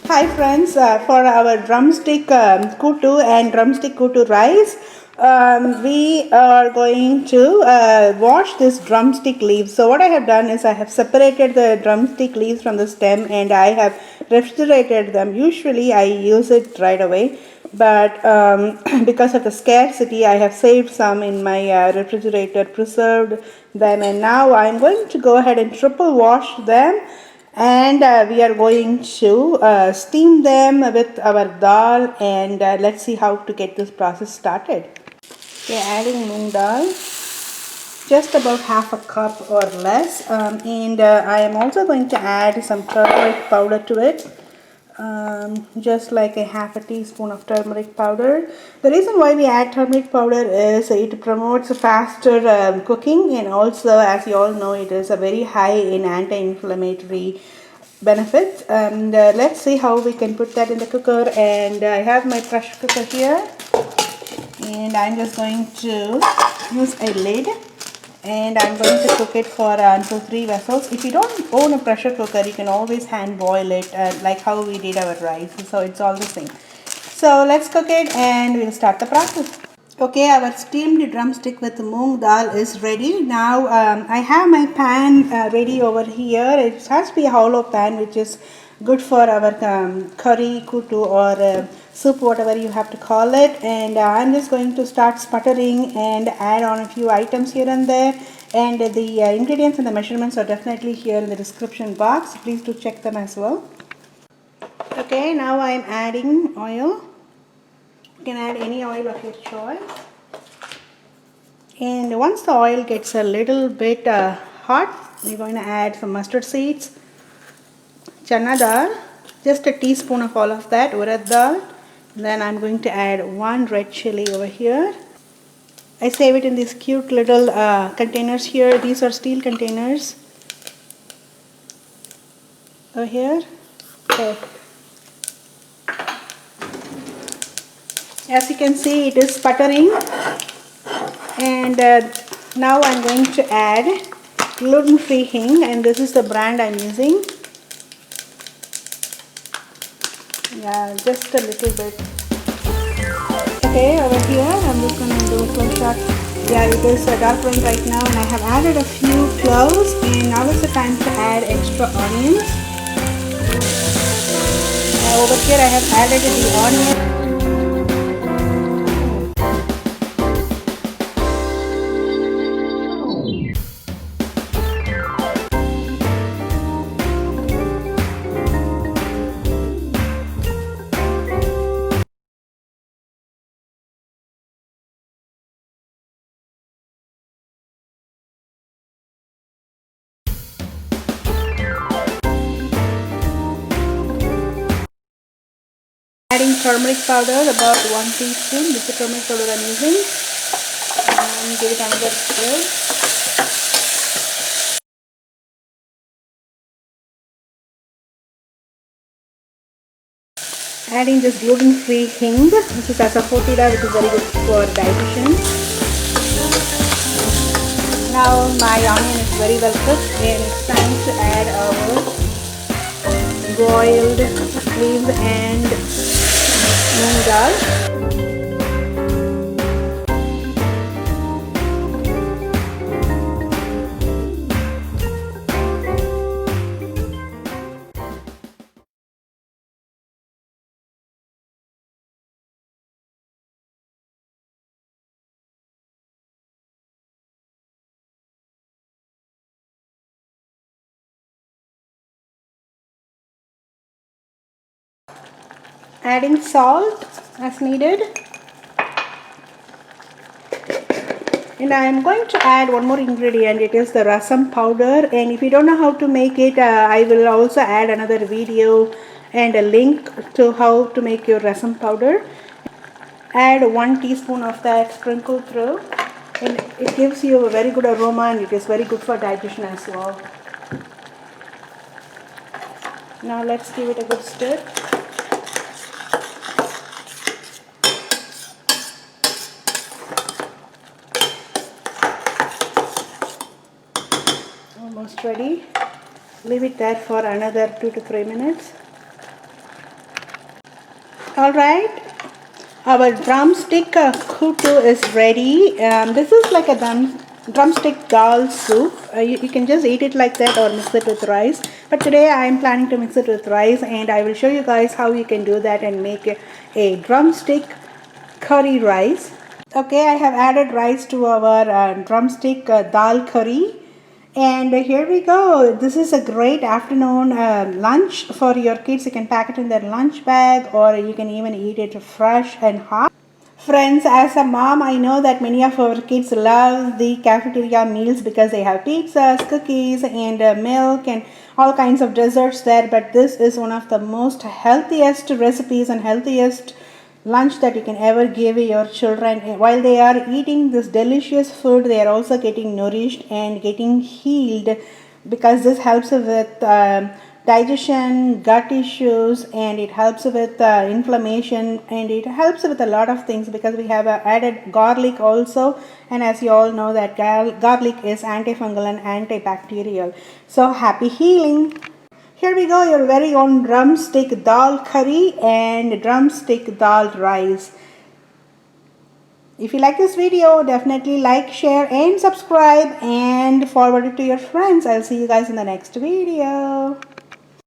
Hi friends, for our drumstick kutu and drumstick kutu rice, we are going to wash this drumstick leaves. So what I have done is I have separated the drumstick leaves from the stem and I have refrigerated them. Usually I use it right away, but because of the scarcity I have saved some in my refrigerator, preserved them, and now I'm going to go ahead and triple wash them, and we are going to steam them with our dal, and let's see how to get this process started. Okay, adding moong dal, just about half a cup or less, and I am also going to add some turmeric powder to it, just like a half a teaspoon of turmeric powder. The reason why we add turmeric powder is it promotes faster cooking, and also, as you all know, it is a very high in anti-inflammatory benefits. And let's see how we can put that in the cooker. And I have my pressure cooker here, and I'm just going to use a lid, and I'm going to cook it for until 3 vessels. If you don't own a pressure cooker, you can always hand boil it like how we did our rice, so it's all the same. So let's cook it and we'll start the process. Okay, our steamed drumstick with moong dal is ready. Now I have my pan ready over here. It has to be a hollow pan, which is good for our curry, kutu, or soup, whatever you have to call it. And I'm just going to start sputtering and add on a few items here and there. And the ingredients and the measurements are definitely here in the description box. Please do check them as well. Okay, now I'm adding oil. You can add any oil of your choice. And once the oil gets a little bit hot, we're going to add some mustard seeds, chana dal, just a teaspoon of all of that, urad dal. Then I'm going to add 1 red chili over here. I save it in these cute little containers here. These are steel containers over here. Okay. As you can see, it is sputtering, and now I'm going to add gluten-free hing, and this is the brand I'm using. Yeah, just a little bit. Okay, over here I'm just going to do a close shot. Yeah, it is dark brown right now, and I have added a few cloves, and now is the time to add extra onions. Over here I have added the onion. Adding turmeric powder, about 1 teaspoon. This is the turmeric powder I'm using. And give it another stir. Adding this gluten-free hing. This is asafoetida, which is very good for digestion. Now my onion is very well cooked, and it's time to add our boiled leaves and moong dal. Adding salt as needed. And I am going to add one more ingredient. It is the rasam powder, and if you don't know how to make it, I will also add another video and a link to how to make your rasam powder. Add 1 teaspoon of that, sprinkle through, and it gives you a very good aroma, and it is very good for digestion as well. Now let's give it a good stir. Almost ready. Leave it there for another 2 to 3 minutes. Alright, our drumstick kutu is ready. This is like a drumstick dal soup. You can just eat it like that or mix it with rice. But today I am planning to mix it with rice, and I will show you guys how you can do that and make a drumstick curry rice. Okay, I have added rice to our drumstick dal curry. And here we go. This is a great afternoon lunch for your kids. You can pack it in their lunch bag, or you can even eat it fresh and hot. Friends, as a mom, I know that many of our kids love the cafeteria meals because they have pizzas, cookies, and milk and all kinds of desserts there. But this is one of the most healthiest recipes and healthiest lunch that you can ever give your children. While they are eating this delicious food, they are also getting nourished and getting healed, because this helps with digestion, gut issues, and it helps with inflammation, and it helps with a lot of things because we have added garlic also. And as you all know that garlic is antifungal and antibacterial. So happy healing. Here we go, your very own drumstick dal curry and drumstick dal rice. If you like this video, definitely like, share and subscribe and forward it to your friends. I'll see you guys in the next video.